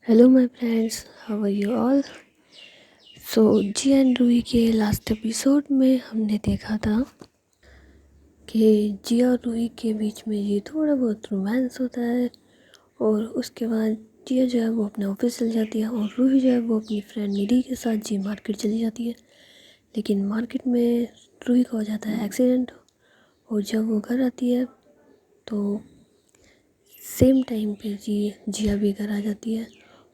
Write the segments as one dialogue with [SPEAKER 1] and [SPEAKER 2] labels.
[SPEAKER 1] Hello my friends, how are you all. So जी and Roohi के last episode में हमने देखा था कि जिया और रूही के बीच में ये थोड़ा बहुत रोमांस होता है और उसके बाद जिया जो है वो अपने ऑफिस चली जाती है और रूही जो है वो अपनी फ्रेंड निधि के साथ जी मार्केट चली जाती है। लेकिन मार्केट में रूही का हो जाता है एक्सीडेंट और जब वो घर आती है तो सेम टाइम पे जिया भी घर आ जाती है।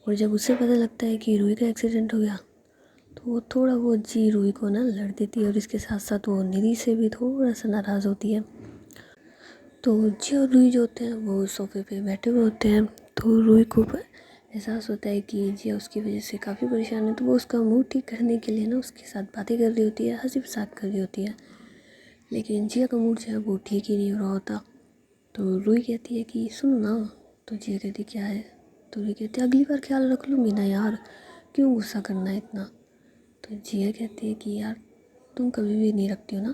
[SPEAKER 1] और जब उसे पता लगता है कि रूही का एक्सीडेंट हो गया तो वो थोड़ा बहुत जी रूही को ना लड़ देती है और इसके साथ साथ वो निधि से भी थोड़ा सा नाराज़ होती है। तो जी और रूही जो होते हैं वो सोफे पे बैठे हुए होते हैं। तो रूही को एहसास होता है कि जिया उसकी वजह से काफ़ी परेशान है, तो वो उसका मूड ठीक करने के लिए ना उसके साथ बातें कर रही होती है, हंसी मजाक कर रही होती है। लेकिन जिया का मूड जो है वो ठीक ही नहीं हो रहा होता। तो रूही कहती है कि सुनो ना। तो जिया कहती क्या है। तो रूही कहती है अगली बार ख्याल रख लूँगी ना यार, क्यों गुस्सा करना है इतना। तो जिया कहती है कि यार तुम कभी भी नहीं रखती हो ना,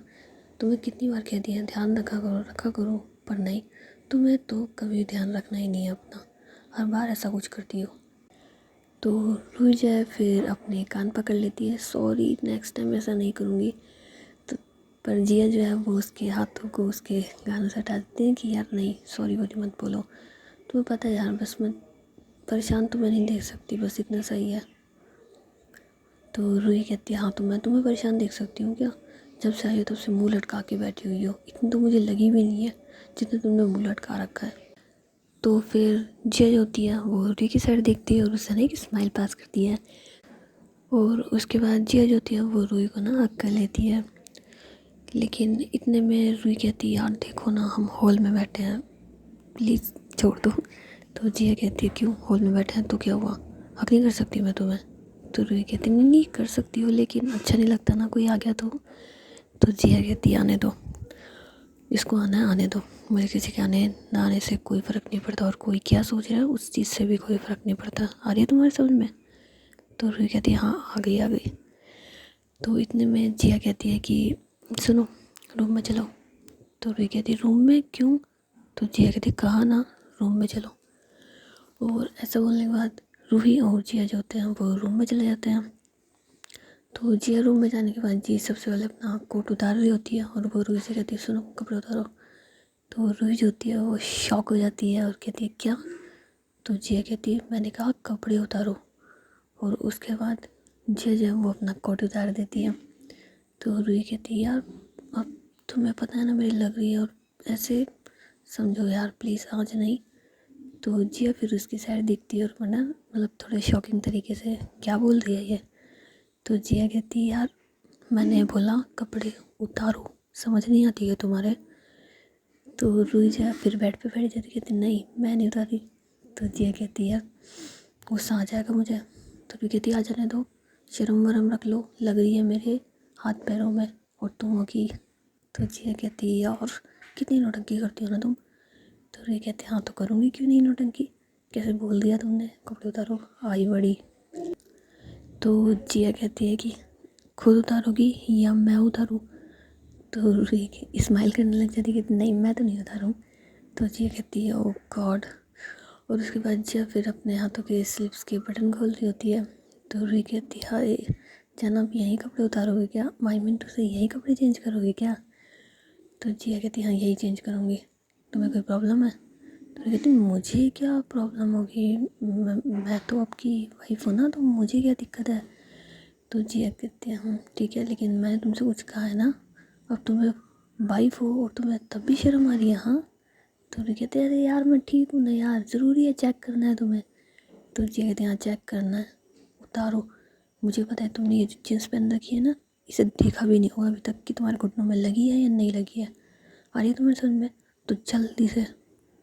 [SPEAKER 1] तुम्हें कितनी बार कह दिया ध्यान रखा करो, पर नहीं, तुम्हें तो कभी ध्यान रखना ही नहीं है अपना, हर बार ऐसा कुछ करती हो। तो रूही जो है फिर अपने कान पकड़ लेती है, सॉरी नेक्स्ट टाइम ऐसा नहीं करूँगी। तो पर जिया जो है वो उसके हाथों को उसके गानों से हटा देती है कि यार नहीं, सॉरी वॉरी मत बोलो, तुम्हें पता है यार, बस मैं परेशान तुम्हें नहीं देख सकती, बस इतना सही है। तो रूही कहती है हाँ, तो मैं तुम्हें परेशान देख सकती हूँ क्या, जब से आई हो तब से मुंह लटका के बैठी हुई हो, इतनी तो मुझे लगी भी नहीं है जितना तुमने मुंह लटका रखा है। तो फिर जिया जो होती है वो रूही की साइड देखती है और उससे ना एक स्माइल पास करती है। और उसके बाद जिया जो होती है वो रूही को ना हक कर लेती है। लेकिन इतने में रूही कहती है यार देखो ना, हम हॉल में बैठे हैं, प्लीज़ छोड़ दो। तो जिया कहती है क्यों, हॉल में बैठे हैं तो क्या हुआ, हक नहीं कर सकती मैं तुम्हें। तो रूही कहती नहीं नहीं कर सकती हो, लेकिन अच्छा नहीं लगता ना कोई आ गया तो जिया कहती है आने दो, इसको आना है आने दो, मुझे किसी के आने ना आने से कोई फ़र्क नहीं पड़ता, और कोई क्या सोच रहा है उस चीज़ से भी कोई फ़र्क नहीं पड़ता। आ रही है तुम्हारे समझ में। तो रूही कहती है हाँ आ गई आ गई। तो इतने में जिया कहती है कि सुनो, रूम में चलो। तो रूही कहती है रूम में क्यों। तो जिया कहती है कहा ना, रूम में चलो। और ऐसा बोलने के बाद रूही और जिया जो होते हैं वो रूम में चले जाते हैं। तो जिया रूम में जाने के बाद जी सबसे पहले अपना कोट उतार रही होती है और वो रूही से कहती है सुनो कपड़े उतारो। तो रूही जो होती है वो शॉक हो जाती है और कहती है क्या। तो जिया कहती है मैंने कहा कपड़े उतारो। और उसके बाद जिया जो है वो अपना कोट उतार देती है। तो रूही कहती है यार अब तुम्हें पता है ना मेरी लग रही है, और ऐसे समझो यार प्लीज़ आज नहीं। तो जिया फिर उसकी साइड देखती है और वरना मतलब थोड़े शॉकिंग तरीके से क्या बोल रही है ये। तो जिया कहती है यार मैंने बोला कपड़े उतारो, समझ नहीं आती है तुम्हारे। तो रूही जो है फिर बेड पे बैठ जाती, कहती नहीं मैं नहीं उतारी। तो जिया कहती है गुस्सा आ जाएगा मुझे। तो रूही कहती आ जाने दो, शर्म वरम रख लो, लग रही है मेरे हाथ पैरों में और तुम होगी। तो जिया कहती है और कितनी नौटंकी करती हो ना तुम। तो रूही कहती हाँ तो करूँगी क्यों नहीं नौटंकी, कैसे बोल दिया तुमने कपड़े उतारो, आई बड़ी। तो जिया कहती है कि खुद उतारोगी या मैं उतारूँ। तो रूही स्माइल करने लग जाती है कि नहीं मैं तो नहीं उतारूँ। तो जिया कहती है ओ गॉड। और उसके बाद जिया फिर अपने हाथों के स्लीव्स के बटन खोल रही होती है। तो रूही कहती है हाय जान आप यहीं कपड़े उतारोगे क्या, माई मिनटू से यहीं कपड़े चेंज करोगे क्या। तो जिया कहती हाँ यही चेंज करूँगी, तुम्हें कोई प्रॉब्लम है। तो कहती मुझे क्या प्रॉब्लम होगी, मैं तो आपकी वाइफ हूँ ना, तो मुझे क्या दिक्कत है। तो जिया कहती है ठीक है, लेकिन मैंने तुमसे कुछ कहा है ना, अब तुम्हें वाइफ हो और तुम्हें तब भी शर्म आ रही है हाँ। तो भी कहते हैं अरे यार मैं ठीक हूँ ना यार, ज़रूरी है चेक करना है तुम्हें। तो जिया कहते हैं हाँ चेक करना है, उतारो, मुझे पता है तुमने ये जीन्स पहन रखी है ना, इसे देखा भी नहीं होगा अभी तक कि तुम्हारे घुटनों में लगी है या नहीं लगी है, आ रही है तुम्हें समझ में, तो जल्दी से।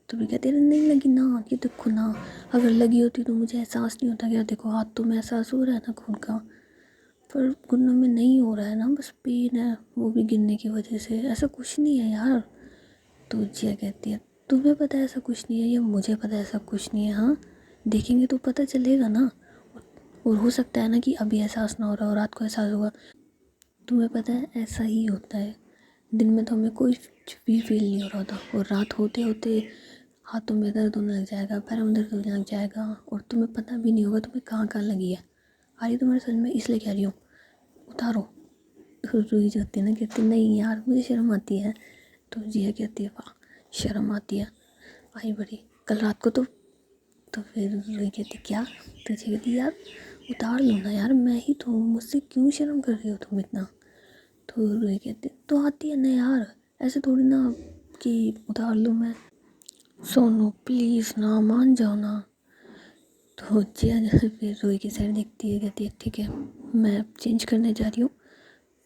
[SPEAKER 1] तो भी कहते हैं नहीं लगी ना, ये देखो ना, अगर लगी होती तो मुझे एहसास नहीं होता, क्या देखो हाथ तो में एहसास हो रहा है ना खून का, पर घुटनों में नहीं हो रहा है ना, बस पेन है, वो भी गिरने की वजह से, ऐसा कुछ नहीं है यार। तो जिया कहती है तुम्हें पता है ऐसा कुछ नहीं है या मुझे पता है ऐसा कुछ नहीं है, हाँ देखेंगे तो पता चलेगा ना। और हो सकता है ना कि अभी एहसास ना हो रहा और रात को एहसास होगा, तुम्हें पता है ऐसा ही होता है, दिन में तो हमें कोई कुछ भी फील नहीं हो रहा था और रात होते होते हाथों में दर्द होने लग जाएगा, पैरों में दर्द होने लग जाएगा और तुम्हें पता भी नहीं होगा तुम्हें कहाँ कहाँ लगी है। आ रही तुम्हारे समझ में, इसलिए कह रही हूँ उतारो। तो रूही जाती है ना, कहती नहीं यार मुझे शर्म आती है। तो जिया कहती है वाह शर्म आती है, आई बड़ी कल रात को तो फिर रूही कहती क्या, तो जिया कहती यार उतार लो ना यार, मैं ही तो, मुझसे क्यों शर्म कर रही हो तुम इतना। तो रूही कहती तो आती है ना यार, ऐसे थोड़ी ना कि उतार लूँ मैं। सोनू प्लीज़ ना मान जाओ ना। तो जिया फिर रूही की साइड देखती है, कहती है ठीक है मैं चेंज करने जा रही हूँ,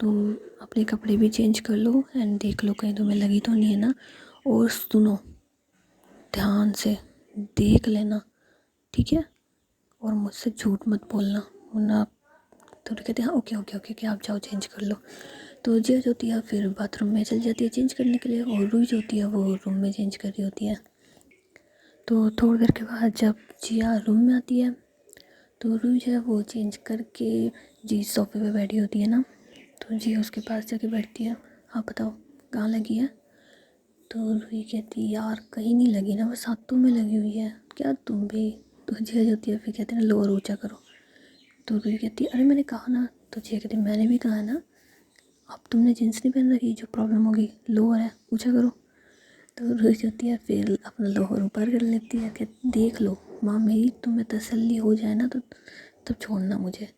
[SPEAKER 1] तुम अपने कपड़े भी चेंज कर लो एंड देख लो कहीं तुम्हें लगी तो नहीं है ना, और सुनो ध्यान से देख लेना ठीक है, और मुझसे झूठ मत बोलना वरना। तो कहते हैं हाँ ओके ओके ओके ओके आप जाओ चेंज कर लो। तो जिया जो होती है फिर बाथरूम में चल जाती है चेंज करने के लिए, और रूही जो होती है वो रूम में चेंज कर रही होती है। तो थोड़ी देर के बाद जब जिया रूम में आती है तो रूही जो है वो चेंज करके जी सोफे पे बैठी होती है ना, तो जिया उसके पास जाके बैठती है, हाँ बताओ कहाँ लगी है। तो रूही कहती यार कहीं नहीं लगी ना, बस हाथों में लगी हुई है, क्या तुम भी। तो जिया जो होती है फिर कहते हैं ना लोअर ऊँचा करो। तो रूही कहती अरे मैंने कहा ना। तो जिया कहती मैंने भी कहा ना, अब तुमने जींस नहीं पहन रखी, जो प्रॉब्लम होगी लोअर है ऊँचा करो। तो रूही जो होती है फिर अपना लोअर ऊपर कर लेती है कि देख लो माँ मेरी, तुम्हें तसल्ली हो जाए ना तो तब छोड़ना मुझे।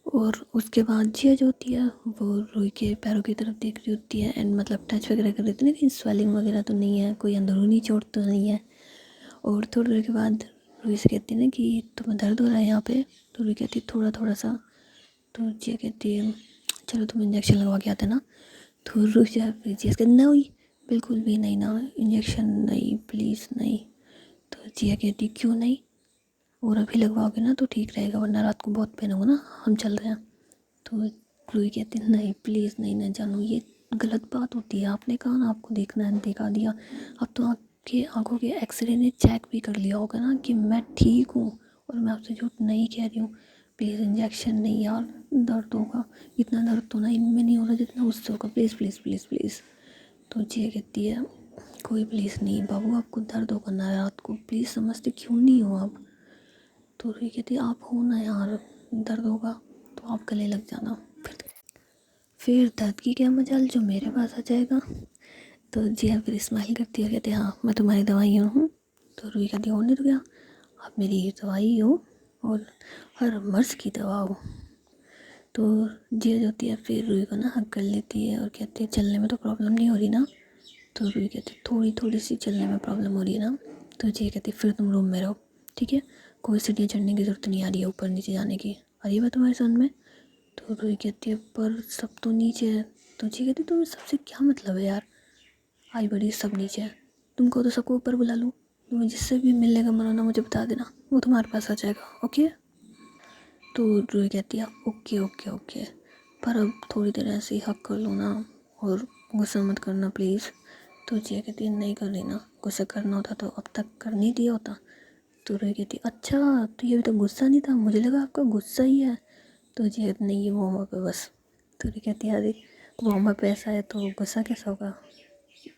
[SPEAKER 1] और उसके बाद जिया जो होती है वो रूही के पैरों की तरफ देख रही होती है एंड मतलब टच वगैरह कर देती है ना, कहीं स्वेलिंग वगैरह तो नहीं है, कोई अंदरूनी चोट तो नहीं है। और थोड़ी देर के बाद रूही से कहती है ना कि तुम्हें दर्द हो रहा है यहाँ पे। तो रूही कहती है थोड़ा थोड़ा सा। तो जिया कहती है चलो तुम इंजेक्शन लगवा के आते ना। तो रूही जो है फिर जिया कहती नहीं बिल्कुल भी नहीं ना, इंजेक्शन नहीं प्लीज़ नहीं। तो जिया कहती क्यों नहीं, और अभी लगवाओगे ना तो ठीक रहेगा वरना रात को बहुत पेन होगा ना, हम चल रहे हैं। तो रूही कहती नहीं प्लीज़ नहीं ना जानू, ये गलत बात होती है, आपने कहा ना आपको देखना है दिखा दिया, अब तो आपके आंखों के एक्सरे ने चेक भी कर लिया होगा ना कि मैं ठीक हूँ और मैं आपसे झूठ नहीं कह रही हूँ। प्लीज़ इंजेक्शन नहीं यार, दर्द होगा, इतना दर्द तो ना इनमें नहीं हो रहा जितना उससे होगा, प्लीज़ प्लीज़ प्लीज़ प्लीज़। तो जिया कहती है कोई प्लीज़ नहीं बाबू, आपको दर्द होगा ना रात को, प्लीज़ समझते क्यों नहीं हो आप। तो रूही कहती आप हो ना यार, दर्द होगा तो आप गले लग जाना, फिर दर्द की क्या मजाल जो मेरे पास आ जाएगा। तो जिया फिर स्माइल करती है, कहते हाँ मैं तुम्हारी दवाई हूँ। तो रूही कहती और नहीं तो क्या, आप मेरी दवाई हो और हर मर्ज़ की दवा हो। तो जिया जो होती है फिर रूही को ना हक कर लेती है और कहती है चलने में तो प्रॉब्लम नहीं हो रही ना। तो रूही कहती थोड़ी थोड़ी सी चलने में प्रॉब्लम हो रही है ना। तो जिया कहती फिर तुम रूम में रहो ठीक है, कोई सीढ़ियाँ चढ़ने की ज़रूरत नहीं आ रही है ऊपर नीचे जाने की, आ रही है बात तुम्हारे समझ में। तो रूही कहती है पर सब तो नीचे है। तो जिया कहती तुम्हें सबसे क्या मतलब है यार, आई बड़ी सब नीचे है, तुमको तो सबको ऊपर बुला लूँ, तुम्हें जिससे भी मिलने का मन होना मुझे बता देना, वो तुम्हारे पास आ जाएगा ओके। तो रूही कहती है ओके ओके ओके, पर अब थोड़ी देर ऐसे ही हक कर लो ना और गुस्सा मत करना प्लीज़। तो जिया कहती है नहीं कर रही ना, गुस्सा करना होता तो अब तक कर नहीं दिया होता। तो रूही कहती अच्छा तो ये भी तो गुस्सा नहीं था, मुझे लगा आपका गुस्सा ही है। तो जिया कहती नहीं ये वार्म अप है बस। तो रूही कहती है अरे वार्म अप ऐसा है तो गुस्सा कैसा होगा।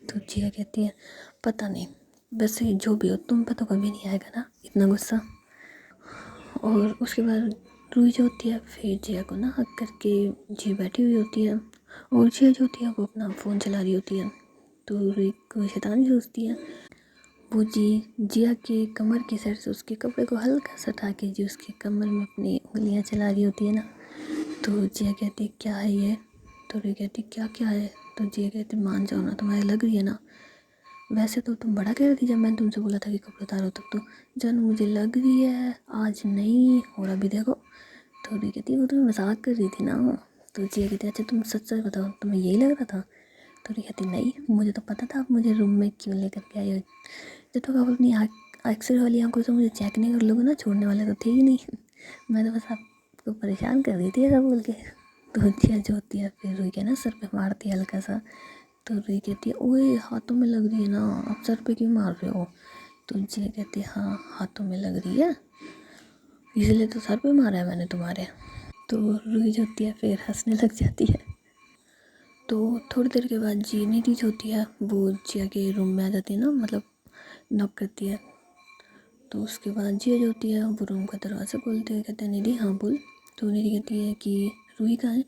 [SPEAKER 1] तो जिया कहती है पता नहीं, वैसे जो भी हो तुम पे तो कभी नहीं आएगा ना इतना गुस्सा। और उसके बाद रूही जो होती है फिर जिया को ना हक करके जी बैठी हुई होती है, और जिया जो होती है वो अपना फ़ोन चला रही होती है। तो रूही को शैतानी सोचती है, वो जी जिया के कमर की साइड से उसके कपड़े को हल्का सा उठा के जी उसके कमर में अपनी उंगलियां चला रही होती है ना। तो जिया कहती क्या है ये। तो रूही कहती क्या क्या है। तो जिया कहती मान जाओ ना तुम्हारी लग रही है ना, वैसे तो तुम बड़ा कह रही थी जब मैंने तुमसे बोला था कि कपड़े उतारो, तब तो जान मुझे लग रही है आज नहीं, और अभी देखो। तो रूही कहती वो तुम्हें मजाक कर रही थी ना। तो जिया कहती अच्छा तुम सच सच बताओ तुम्हें यही लग रहा था। तो रूही कहती नहीं मुझे तो पता था आप मुझे रूम में क्यों लेकर के आए हो, जब तक आप अपनी एक्सरे वाली आंखों से मुझे चेक नहीं कर लोगे ना छोड़ने वाले तो थे ही नहीं। मैं तो बस आपको परेशान कर रही थी ऐसा बोल के। तो जिया जो होती है फिर रूही के ना सर पे मारती है हल्का सा। तो रूही कहती है ओए हाथों में लग रही है ना, आप सर पे क्यों मार रहे हो। तो जिया कहती है हाँ हाथों में लग रही है, इसलिए तो सर पे मारा है मैंने तुम्हारे। तो रूही जो होती है फिर हंसने लग जाती है। तो थोड़ी देर के बाद जी निधि जो होती है वो जिया के रूम में आ जाती है ना, मतलब नॉक करती है। तो उसके बाद जिया जो होती है वो रूम का दरवाज़ा खोलते हैं, कहते हैं निधि हाँ बोल। तो निधि कहती है कि रूही कहाँ है।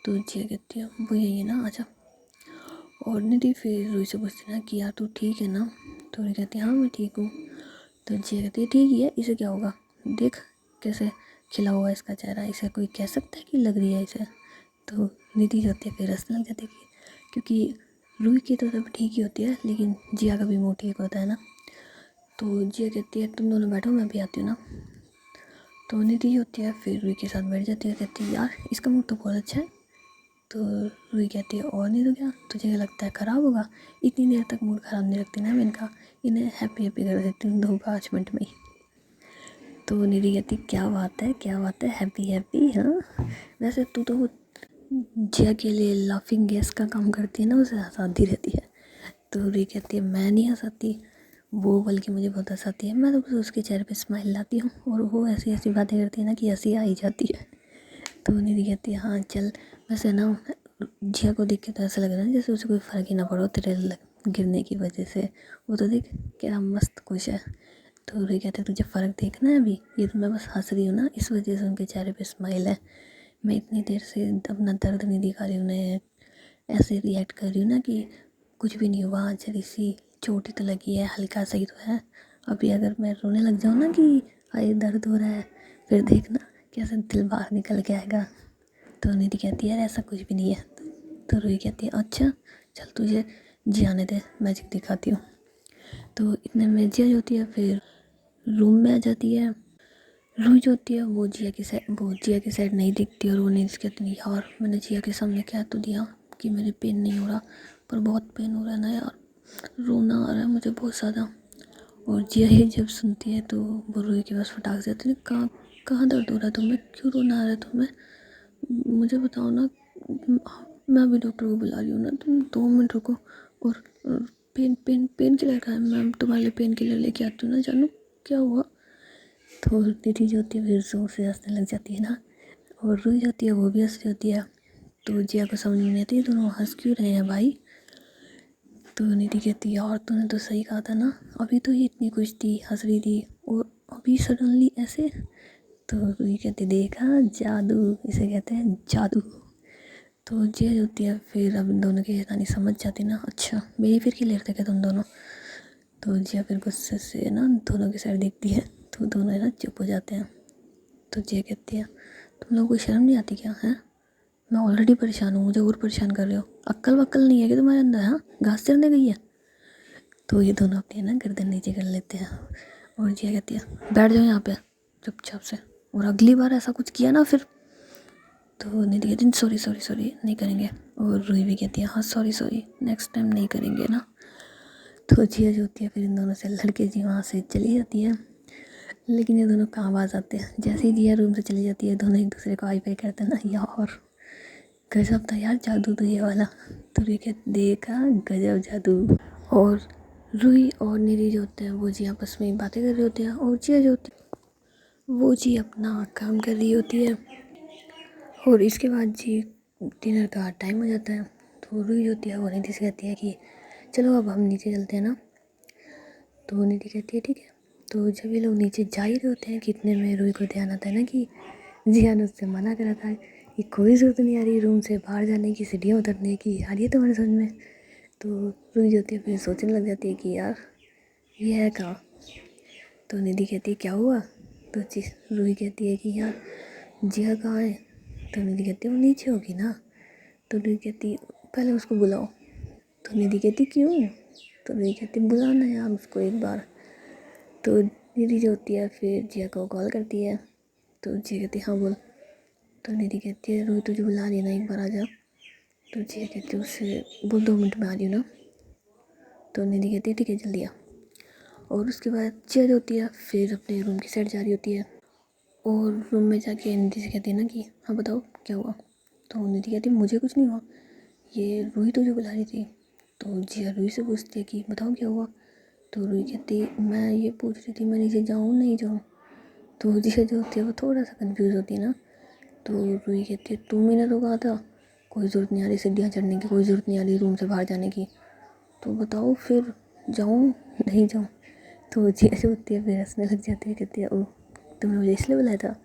[SPEAKER 1] तो जिया कहती है वो यही है ना, आजा। और निधि फिर रूही से पूछती है ना कि यार तू ठीक है ना। तो रूही कहती है हाँ मैं ठीक हूँ। तो जिया कहती है ठीक ही है, इसे क्या होगा, देख कैसे खिला हुआ है इसका चेहरा, इसे कोई कह सकता है कि लग रही है इसे। तो निधि जो होती है फिर हंसने लग जाती है क्योंकि रूही की तो सब ठीक ही होती है लेकिन जिया का भी मूड ठीक होता है ना। तो जिया कहती है तुम दोनों बैठो मैं भी आती हूँ ना। तो निधि होती है फिर रूही के साथ बैठ जाती है, कहती है यार इसका मूड तो बहुत अच्छा है। तो रूही कहती है और नहीं तो क्या, तुझे लगता है ख़राब होगा, इतनी देर तक मूड ख़राब नहीं रखती ना मैं इनका, इन्हें हैप्पी हैप्पी कर देती हूँ 2-5 मिनट में ही। तो निधि कहती क्या बात है हैप्पी हैप्पी। हाँ वैसे तू तो जिया के लिए लाफिंग गैस का काम करती है ना, उसे हंसाती रहती है। तो रूही कहती है मैं नहीं हंसाती, वो बल्कि मुझे बहुत हंसाती है, मैं तो बस उसके चेहरे पे स्माइल लाती हूँ और वो ऐसी ऐसी बातें करती है ना कि हंसी आ ही जाती है। तो निधि कहती है हाँ चल, वैसे ना जिया को देख के तो ऐसा लग रहा है जैसे उसे कोई फ़र्क ही ना पड़ो तेरे गिरने की वजह से, वो तो देख क्या मस्त खुश है। तो रूही कहते हैं तुझे फ़र्क देखना है अभी, ये तो मैं बस हंस रही हूँ ना इस वजह से उनके चेहरे पे स्माइल है, मैं इतनी देर से अपना दर्द नहीं दिखा रही उन्हें, ऐसे रिएक्ट कर रही हूँ ना कि कुछ भी नहीं हुआ, जरी सी चोट ही तो लगी है, हल्का सही तो है। अभी अगर मैं रोने लग जाऊँ ना कि हाय दर्द हो रहा है, फिर देखना कैसे दिल बाहर निकल के आएगा। तो निधि कहती है यार ऐसा कुछ भी नहीं है। तो रूही कहती है अच्छा चल तुझे जी आने दे, मैजिक दिखाती हूँ। तो इतने में जिया जो होती है फिर रूम में आ जाती है। रूही जो होती है वो जिया की साइड नहीं दिखती और वो नहीं कहती नहीं यार मैंने जिया के सामने कह तो दिया कि मेरे पेन नहीं हो रहा, पर बहुत पेन हो रहा है ना यार, रोना आ रहा है मुझे बहुत ज़्यादा। और जिया ही जब सुनती है तो वो रूही के पास फटाक से आती है, कहाँ कहाँ दर्द हो रहा है तुम्हें, क्यों रोना आ रहा है तुम्हें, मुझे बताओ ना, मैं अभी डॉक्टर को बुला रही हूँ ना, तुम 2 मिनट रुको। और पेन किलर का है, मैं तुम्हारे लिए पेन किलर लेके आती हूँ ना, जानू क्या हुआ। तो निधि जो होती है फिर जोर से हंसने लग जाती है ना, और रूही जो होती है वो भी हंस रही होती है। तो जिया को समझ नहीं आती दोनों हंस क्यों रहे हैं भाई। तो निधि कहती है यार तूने तो सही कहा था ना, अभी तो ये इतनी खुश थी हंस रही थी और अभी सडनली ऐसे। तो रूही कहती देखा जादू, इसे कहते हैं जादू। तो जिया जो होती है फिर अब इन दोनों की कहानी समझ जाती ना, अच्छा मेरी फिर क्लियर थे क्या तुम दोनों। तो जिया फिर गुस्से से ना दोनों की साइड देखती है, तो दोनों है ना चुप हो जाते हैं। तो जिया कहती है तुम लोगों को शर्म नहीं आती क्या है, मैं ऑलरेडी परेशान हूँ, मुझे और परेशान कर रहे हो, अक्ल वक्ल नहीं है कि तुम्हारे अंदर, हाँ घास चरने गई है। तो ये दोनों अपनी है ना गर्दन नीचे कर लेते हैं और जिया कहती है बैठ जाओ यहाँ पे चुपचाप से, और अगली बार ऐसा कुछ किया ना फिर। तो निधि कहती है सॉरी सॉरी सॉरी नहीं करेंगे, और रूही भी कहती है हाँ सॉरी सॉरी नेक्स्ट टाइम नहीं करेंगे ना। तो जिया जो होती है फिर इन दोनों से लड़के जी वहाँ से चली जाती है। लेकिन ये दोनों कहाँ आवाज़ आते हैं, जैसे ही जिया रूम से चली जाती है दोनों एक दूसरे को हाई फाई करते हैं ना, यार गजब था यार जादू तो ये वाला। तो रूही कहती देखा गजब जादू। और रूही और निधि जो होते हैं वो जी आपस में बातें कर रहे होते हैं, और जिया जो होती है वो जी अपना काम कर रही होती है। और इसके बाद जी डिनर का टाइम हो जाता है। तो रूही जो होती है वो निधि से कहती है कि चलो अब हम नीचे चलते हैं ना। तो निधि कहती है ठीक है। तो जब ये लोग नीचे जा ही रहे होते हैं कि इतने में रूही को ध्यान आता है ना कि जिया ने उससे मना करा था कि कोई ज़रूरत नहीं आ रही रूम से बाहर जाने की, सीढ़ियाँ उतरने की, आ रही है तुम्हारे समझ में। तो रूही जो होती है फिर सोचने लग जाती है कि यार ये है कहाँ। तो निधि कहती है क्या हुआ। तो रूही कहती है कि यार जिया कहाँ है। तो निधि कहती है वो नीचे होगी ना। तो रूही कहती है पहले उसको बुलाओ। तो निधि कहती क्यों। तो रूही कहती बुलाना यार उसको एक बार। तो निधि जो होती है फिर जिया को कॉल करती है। तो जिया कहती हाँ बोल। तो निधि कहती है रूही तुझे बुला रही है ना एक बार आ जा। तो जिया कहती है उससे बोल 2 मिनट में आ रही हूँ ना। तो निधि कहती है ठीक है जल्दी आ। और उसके बाद जिया जो होती है फिर अपने रूम की साइड जा रही होती है, और रूम में जाके निधि से कहती है ना कि हाँ बताओ क्या हुआ। तो निधि कहती है मुझे कुछ नहीं हुआ, ये रूही तुझे बुला रही थी। तो जिया रूही से पूछती है कि बताओ क्या हुआ। तो रूही कहती मैं ये पूछ रही थी मैं नीचे जाऊँ नहीं जाऊँ। तो जिया जो होती है वो थोड़ा सा कंफ्यूज होती है ना। तो रूही कहती है तुम ही ने तो कहा था कोई ज़रूरत नहीं आ रही सीढ़ियाँ चढ़ने की, कोई ज़रूरत नहीं आ रही रूम से बाहर जाने की, तो बताओ फिर जाऊँ नहीं जाऊँ। तो जी ऐसे होती है, फिर हंसने लग जाती है, कहती है ओ तुमने मुझे इसलिए बुलाया था।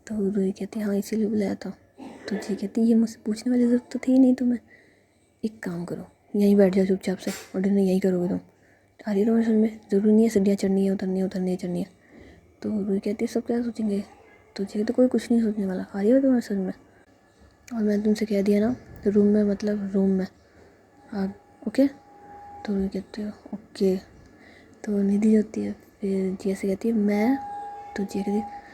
[SPEAKER 1] तो रूही कहती है हाँ इसीलिए बुलाया था। तो जी कहती है ये मुझसे पूछने वाली ज़रूरत तो थी नहीं तुम्हें, एक काम करो यहीं बैठ जाओ चुपचाप से और डिनर यहीं करोगे तुम। आ रही है तुम्हारे समझ में, ज़रूरी नहीं है सीढ़ियाँ चढ़नी है उतरनी है चढ़नी है। तो रूही कहती है सब क्या सोचेंगे। तो जी तो कोई कुछ नहीं सोचने वाला, आ रही हो तुम्हारे समझ में। और मैंने तुमसे कह दिया ना रूम में मतलब रूम में ओके। तो रूही कहती है ओके। तो निधि होती है फिर जी से कहती है मैं, तो जी कहती है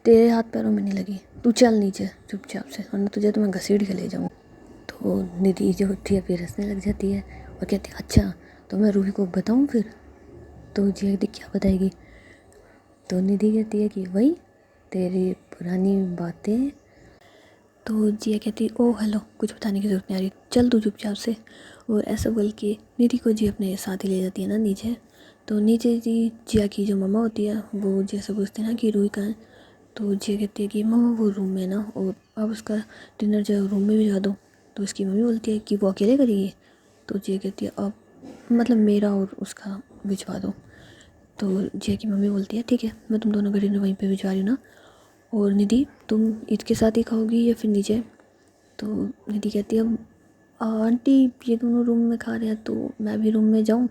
[SPEAKER 1] तेरे हाथ पैरों में नहीं लगी, तू चल नीचे चुपचाप से वरना तुझे तो मैं घसीट के ले जाऊँ। तो निधि जो होती है फिर हंसने लग जाती है और कहती है अच्छा तो मैं रूही को बताऊँ फिर। तो जी कहती क्या बताएगी। तो निधि कहती है कि वही तेरी पुरानी बातें। तो जिया कहती ओ हेलो कुछ बताने की ज़रूरत नहीं आ रही, चल तू चुपचाप से। और ऐसा बोल के निधि को जी अपने साथ ही ले जाती है ना नीचे। तो नीचे जी जिया की जो मम्मा होती है वो जिया से पूछते हैं ना कि रूही कहाँ है। तो जिया कहती है कि मम्मा वो रूम में ना, और अब उसका डिनर जो रूम में भिजवा दो। तो उसकी मम्मी बोलती है कि वो अकेले करेगी। तो जिया कहती है अब मतलब मेरा और उसका भिजवा दो। तो जिया की मम्मी बोलती है ठीक है मैं तुम दोनों का डिनर वहीं पे भिजवा रही हूँ ना, और निधि तुम ईद के साथ ही खाओगी या फिर नीचे। तो निधि कहती है आंटी ये दोनों रूम में खा रहे हैं तो मैं भी रूम में जाऊँ।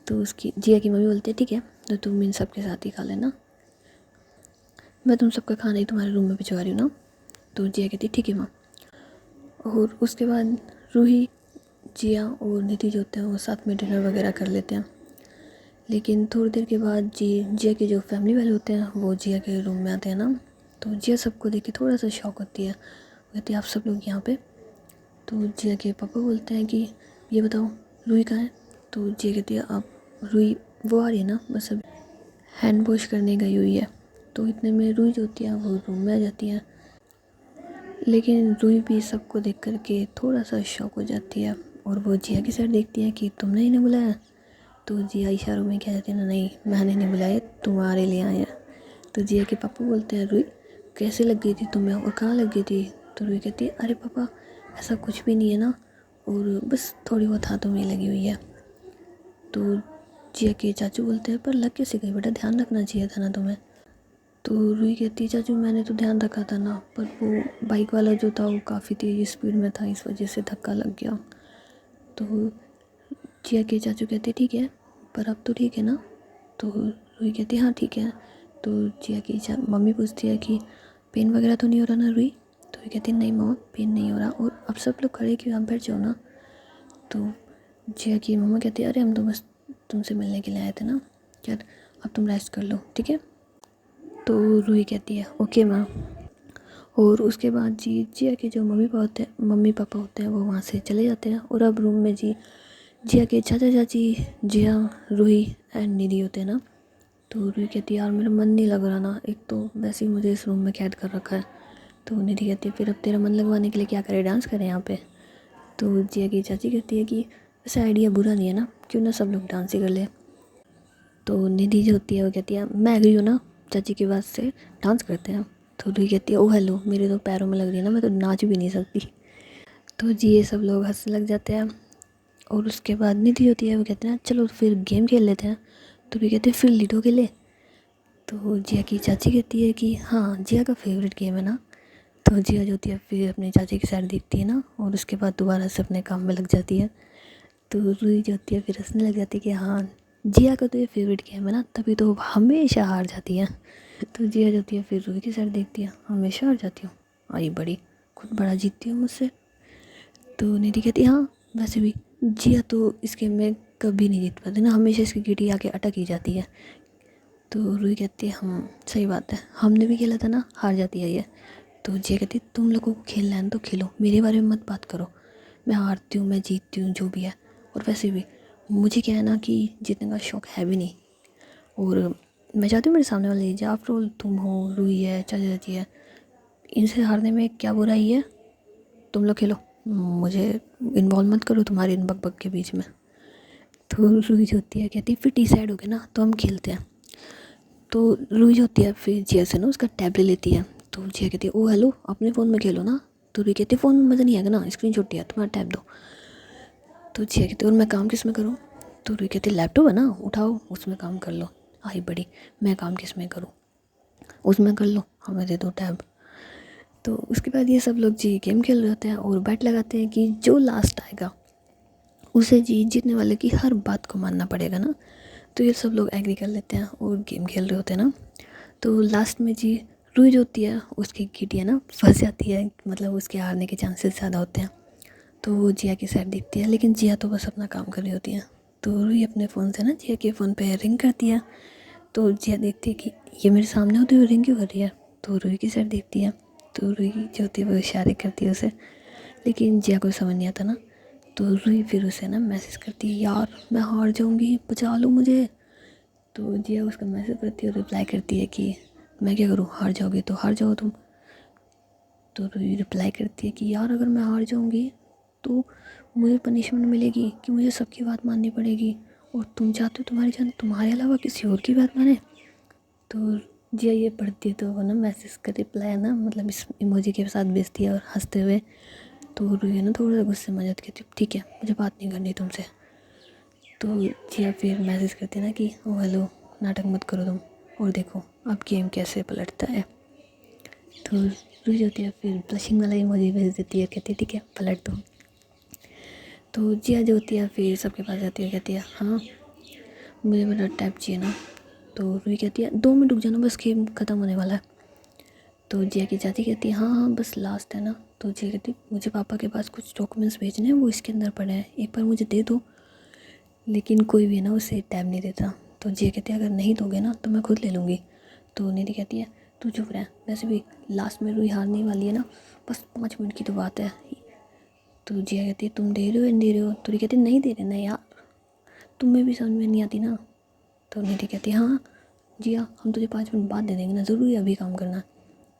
[SPEAKER 1] तो उसकी जिया की मम्मी बोलती है ठीक है तो तुम इन सब के साथ ही खा लेना, मैं तुम सबका खाना ही तुम्हारे रूम में भिजवा रही हूँ ना। तो जिया कहती है ठीक है माँ। और उसके बाद रूही जिया और निधि जो होते हैं वो साथ में डिनर वगैरह कर लेते हैं। लेकिन थोड़ी देर के बाद जिया के जो फैमिली वाले होते हैं वो जिया के रूम में आते हैं ना। तो जिया सबको देख के थोड़ा सा शॉक होती है, कहती है आप सब लोग यहाँ पे। तो जिया के पापा बोलते हैं कि ये बताओ रूही कहाँ है। तो जिया कहती है आप रूही वो आ रही है ना बस अब हैंड वॉश करने गई हुई है। तो इतने में रूही जो होती है वो रूम में आ जाती है। लेकिन रूही भी सबको देख कर के थोड़ा सा शॉक हो जाती है और वो जिया की साइड देखती है कि तुमने इन्हें बुलाया। तो जिया इशारों में कह देती है ना नहीं मैंने नहीं बुलाया तुम्हारे लिए आए हैं। तो जिया के पापा बोलते हैं रूही कैसे लग गई थी तुम्हें और कहाँ लग गई थी। तो रूही कहती है अरे पापा ऐसा कुछ भी नहीं है ना, और बस थोड़ी बहुत हाथों में लगी हुई है। तो जिया के चाचू बोलते हैं पर लग कैसे गई बेटा, ध्यान रखना चाहिए था ना तुम्हें। तो रूही कहती है चाचू मैंने तो ध्यान रखा था ना, पर वो बाइक वाला जो था वो काफ़ी तेज़ स्पीड में था इस वजह से धक्का लग गया। तो जिया के चाचू कहते ठीक है पर अब तो ठीक है ना। तो रूही कहती है हाँ ठीक है। तो जिया की मम्मी पूछती है कि पेन वगैरह तो नहीं हो रहा ना रूही। तो ये कहती है नहीं मम्मा पेन नहीं हो रहा, और अब सब लोग खड़े क्यों, आप बैठ जाओ ना। तो जिया की मम्मा कहती है अरे हम तो बस तुमसे मिलने के लिए आए थे ना, क्या अब तुम रेस्ट कर लो ठीक है। तो रूही कहती है ओके माँ। और उसके बाद जिया के जो मम्मी पापा होते हैं वो वहाँ से चले जाते हैं। और अब रूम में जिया के चाचा चाची जिया रूही एंड निधि होते हैं ना। तो रूही कहती है यार मेरा मन नहीं लग रहा ना, एक तो वैसे ही मुझे इस रूम में कैद कर रखा है। तो निधि कहती है फिर अब तेरा मन लगवाने के लिए क्या करें, डांस करें यहाँ पे। तो जिया की चाची कहती है कि वैसे आइडिया बुरा नहीं है ना, क्यों ना सब लोग डांस ही कर ले। तो निधि जो होती है वो कहती है मैं एग्री हूँ ना चाची की बात से, डांस करते हैं। तो रूही कहती है ओ हेलो मेरे तो पैरों में लग रही है ना, मैं तो नाच भी नहीं सकती। तो जी ये सब लोग हंसने लग जाते हैं। और उसके बाद निधि होती है वो कहते हैं चलो फिर गेम खेल लेते हैं। तो भी कहते हैं फिर लीडो खेले। तो जिया की चाची कहती है कि हाँ जिया का फेवरेट गेम है ना। तो जिया जो होती है फिर अपनी चाची की साइड देखती है ना, और उसके बाद दोबारा से अपने काम में लग जाती है। तो रूही जो होती है फिर हंसने लग जाती है कि हाँ जिया का तो ये फेवरेट गेम है ना, तभी तो वो हमेशा हार जाती है। तो जिया जो होती है फिर रूही की साइड देखती है, हमेशा हार जाती हूँ, आई बड़ी खुद बड़ा जीतती हूँ मुझसे। तो निधि कहती है हाँ वैसे भी जिया तो इस गेम में कभी नहीं जीत पाती ना, हमेशा इसकी गिटी आके अटक ही जाती है। तो रूही कहती है हम सही बात है हमने भी खेला था ना, हार जाती है ये। तो जिया कहती है तुम लोगों को खेलना है तो खेलो, मेरे बारे में मत बात करो, मैं हारती हूँ मैं जीतती हूँ जो भी है। और वैसे भी मुझे क्या है ना कि जीतने का शौक़ है भी नहीं, और मैं चाहती हूँ मेरे सामने वाले जीत जाए, आफ्टर ऑल तुम हो रूही है चाचा चाची है, इनसे हारने में क्या बुराई है। तुम लोग खेलो, मुझे इन्वॉल्व मत करो तुम्हारे इन बक बक के बीच में। तो रूही जो होती है कहती है फिर डिसाइड हो गया ना तो हम खेलते हैं। तो रूही जो होती है फिर जिया से ना उसका टैब ले लेती है। तो जिया कहती है ओ हेलो अपने फ़ोन में खेलो ना। तो रूही कहती है फ़ोन में मज़ा नहीं आएगा ना, स्क्रीन छोटी है तुम्हारा टैब दो। तो जिया कहती है और मैं काम किस में करूँ। तो रुई कहती लैपटॉप है ना, उठाओ उसमें काम कर लो। आई बड़ी, मैं काम किस में करूँ, उसमें कर लो, हमें दे दो टैब। तो उसके बाद ये सब लोग जी गेम खेल रहे होते हैं और बैट लगाते हैं कि जो लास्ट आएगा उसे जी जीतने वाले की हर बात को मानना पड़ेगा ना। तो ये सब लोग एग्री कर लेते हैं और गेम खेल रहे होते हैं ना। तो लास्ट में जी रुई जो होती है उसकी गिटिया ना फंस जाती है, मतलब उसके हारने के चांसेस ज़्यादा होते हैं। तो वो जिया की साइड देखती है, लेकिन जिया तो बस अपना काम कर रही होती है। तो रुई अपने फ़ोन से ना जिया के फ़ोन पे रिंग करती है। तो जिया देखती है कि ये मेरे सामने होती हुई रिंग क्यों कर रही है। तो रुई की साइड देखती है, तो रुई जो होती है वो इशारे करती है उसे, लेकिन जिया को समझ नहीं आता ना। तो रुई फिर उसे ना मैसेज करती है, यार मैं हार जाऊँगी, बचा लो मुझे। तो जिया उसका मैसेज करती है और रिप्लाई करती है कि मैं क्या करूँ, हार जाओगे तो हार जाओ तुम। तो रुई रिप्लाई करती है कि यार अगर मैं हार जाऊँगी तो मुझे पनिशमेंट मिलेगी कि मुझे सबकी बात माननी पड़ेगी, और तुम चाहते हो तुम्हारी जान तुम्हारे अलावा किसी और की बात माने। तो जिया ये पढ़ती है तो वो ना मैसेज का रिप्लाई ना मतलब इस इमोजी के साथ भेजती है और हंसते हुए। तो रुई ना थोड़ा सा गुस्से में आ जाती है, ठीक है मुझे बात नहीं करनी तुमसे। तो जिया फिर मैसेज करती है ना कि ओ हेलो, नाटक मत करो तुम, और देखो अब गेम कैसे पलटता है। तो रुई होती है फिर ब्लशिंग वाला इमोजी भेज देती है, कहती है ठीक है पलट दो। तो जिया जो होती है फिर सबके पास जाती है, कहती है हाँ मुझे मेरा टैब चाहिए ना। तो रुई कहती है 2 मिनट रुक जाना, बस गेम ख़त्म होने वाला है। तो जिया की चाची कहती है हाँ हाँ बस लास्ट है ना। तो जिया कहती है मुझे पापा के पास कुछ डॉक्यूमेंट्स भेजने हैं, वो इसके अंदर पड़े हैं, एक बार मुझे दे दो। लेकिन कोई भी ना उसे टैब नहीं देता। तो जिया कहती है अगर नहीं दोगे ना तो मैं खुद ले लूँगी। तो निधि कहती है तू चुप रह, वैसे भी लास्ट में रुई हारने वाली है ना, बस 5 मिनट की तो बात है। तो जिया कहती है तुम दे रहे हो या नहीं दे रहे हो। तो रिया कहती है नहीं दे रहे ना यार, तुम्हें भी समझ में नहीं आती ना। तो निधि कहती है हाँ जिया हम तुझे 5 मिनट बाद दे देंगे ना, ज़रूरी अभी काम करना।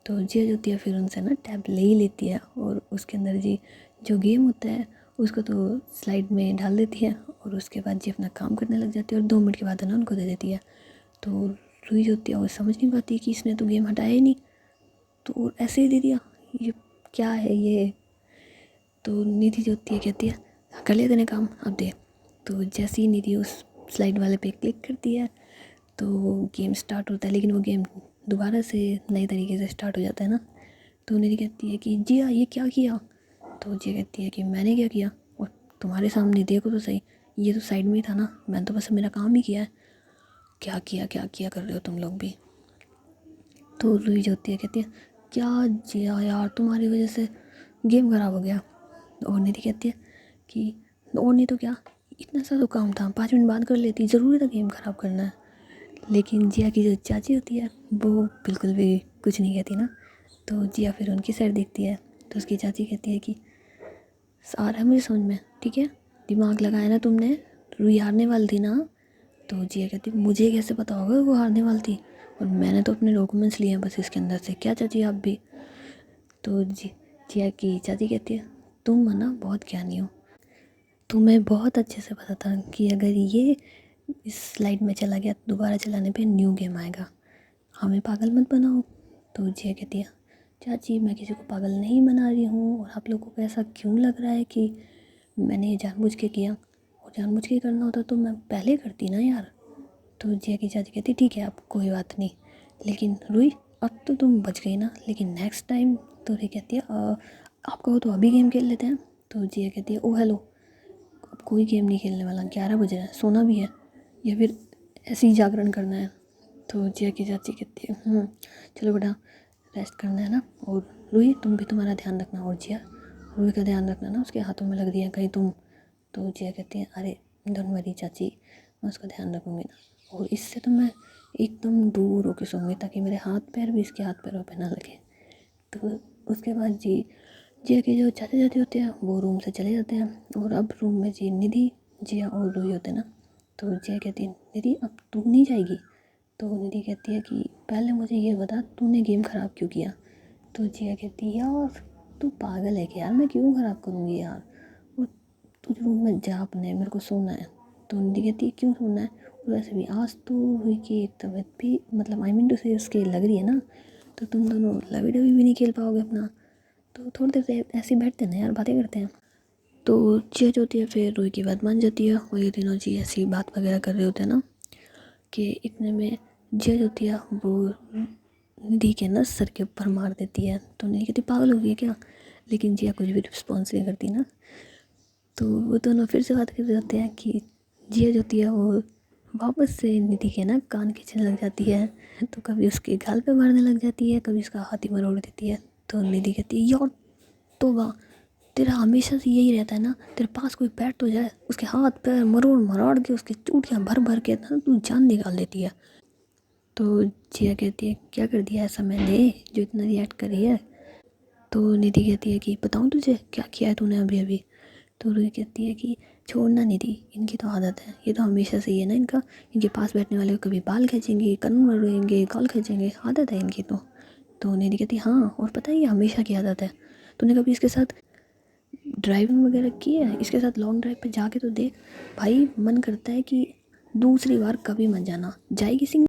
[SPEAKER 1] तो जिया जो होती है फिर उनसे ना टैब ले ही लेती है और उसके अंदर जी जो गेम होता है उसको तो स्लाइड में डाल देती है, और उसके बाद जी अपना काम करने लग जाती है और 2 मिनट के बाद है ना उनको दे देती है। तो रुई जो होती है वो समझ नहीं पाती कि इसने तो गेम हटाया ही नहीं, तो ऐसे ही दे दिया, ये क्या है ये। तो निधि जो होती है कहती है कर लिया तूने काम अब दे। तो जैसे ही निधि उस स्लाइड वाले पे क्लिक करती है तो गेम स्टार्ट होता है, लेकिन वो गेम दोबारा से नए तरीके से स्टार्ट हो जाता है ना। तो निधि कहती है कि जिया ये क्या किया। तो जिया कहती है कि मैंने क्या किया, और तुम्हारे सामने देखो तो सही, ये तो साइड में ही था ना, मैंने तो बस मेरा काम ही किया है। क्या किया कर रहे हो तुम लोग भी। तो रुई जो होती है कहती है क्या जिया यार तुम्हारी वजह से गेम ख़राब हो गया। और निधि कहती है कि और नहीं तो क्या, इतना सा तो काम था, 5 मिनट बाद कर लेती, ज़रूरी था गेम ख़राब करना है। लेकिन जिया की जो चाची होती है वो बिल्कुल भी कुछ नहीं कहती ना। तो जिया फिर उनकी साइड देखती है, तो उसकी चाची कहती है कि आ रहा है मुझे समझ में, ठीक है दिमाग लगाया ना तुमने, रुई हारने वाली थी ना। तो जिया कहती मुझे कैसे पता होगा वो हारने वाली थी, और मैंने तो अपने डॉक्यूमेंट्स लिए हैं बस इसके अंदर से, क्या चाची आप भी। तो जिया की चाची कहती है तुम है ना बहुत ज्ञानी हो, तुम्हें बहुत अच्छे से पता था कि अगर ये इस स्लाइड में चला गया तो दोबारा चलाने पे न्यू गेम आएगा, हमें पागल मत बनाओ। तो जिया कहती है चाची मैं किसी को पागल नहीं बना रही हूँ, और आप लोगों को ऐसा क्यों लग रहा है कि मैंने ये जानबूझ के किया, और जानबूझ के करना होता तो मैं पहले करती ना यार। तो जिया की चाची कहती ठीक है अब कोई बात नहीं, लेकिन रुई अब तो तुम बच गई ना, लेकिन नेक्स्ट टाइम। तो रुई कहती है आप कहो तो अभी गेम खेल लेते हैं। तो जिया कहती है ओ हेलो अब कोई गेम नहीं खेलने वाला, 11 बज रहा है, सोना भी है या फिर ऐसे ही जागरण करना है। तो जिया की चाची कहती है चलो बेटा रेस्ट करना है ना, और रूही तुम भी तुम्हारा ध्यान रखना, और जिया रूही का ध्यान रखना ना, उसके हाथों में लग दिया कहीं तुम। तो जिया कहती है अरे डोंट वरी चाची मैं उसका ध्यान रखूँगी ना, और इससे तो मैं एकदम दूर होकर सोऊंगी ताकि मेरे हाथ पैर भी इसके हाथ पैरों पे ना लगे। तो उसके बाद जी जिया के जो चाचा चाची होते हैं वो रूम से चले जाते हैं, और अब रूम में जी निधि जिया और रूही होते हैं ना। तो जिया कहती है निधि अब तू नहीं जाएगी। तो निधि कहती है कि पहले मुझे ये बता तूने गेम ख़राब क्यों किया। तो जिया कहती है यार तू पागल है कि यार मैं क्यों ख़राब करूँगी यार, और तू रूम में जा अपने, मेरे को सोना है। तो निधि कहती है क्यों सोना है, और वैसे भी आज तो रूही की एक तबीयत भी मतलब आई मीन टू से उसकी लग रही है ना, तो तुम दोनों लवी डवी भी नहीं खेल पाओगे अपना, तो थोड़ी देर से ऐसे ही बैठते हैं ना यार बातें करते हैं। तो जिया जो होती है फिर रूही की बात मान जाती है और ये तीनों जी ऐसी बात वगैरह कर रहे होते हैं ना कि इतने में जिया जो होती है वो निधि के ना सर के ऊपर मार देती है। तो निधि कहती पागल हो गई है क्या, लेकिन जिया कुछ भी रिस्पॉन्स नहीं करती ना। तो वो दोनों फिर से बात कर रहे होते हैं कि जिया जो होती है वो वापस से निधि के ना कान खींचने लग जाती है। तो कभी उसके गाल पे मारने लग जाती है, कभी उसका हाथ ही मरोड़ देती है। तो निधि कहती है यार तोबा, तेरा हमेशा से यही रहता है ना, तेरे पास कोई बैठ तो जाए, उसके हाथ पैर मरोड़ मरोड़ के उसकी चूटियाँ भर भर के ना तू जान निकाल देती है। तो जिया कहती है क्या कर दिया ऐसा मैंने जो इतना रिएक्ट करी है। तो निधि कहती है कि बताऊँ तुझे क्या किया है तूने अभी अभी। तो रूही कहती है कि छोड़ना निधि, इनकी तो आदत है, ये तो हमेशा से ही है ना इनका, इनके पास बैठने वाले को कभी बाल खींचेंगे, कन मरोड़ेंगे, गाल खींचेंगे, आदत है इनकी तो निधि कहती हाँ और पता है ये हमेशा की आदत है। तूने कभी इसके साथ ड्राइविंग वगैरह की है, इसके साथ लॉन्ग ड्राइव पे जाके तो देख भाई, मन करता है कि दूसरी बार कभी मत जाना, जाएगी सिंह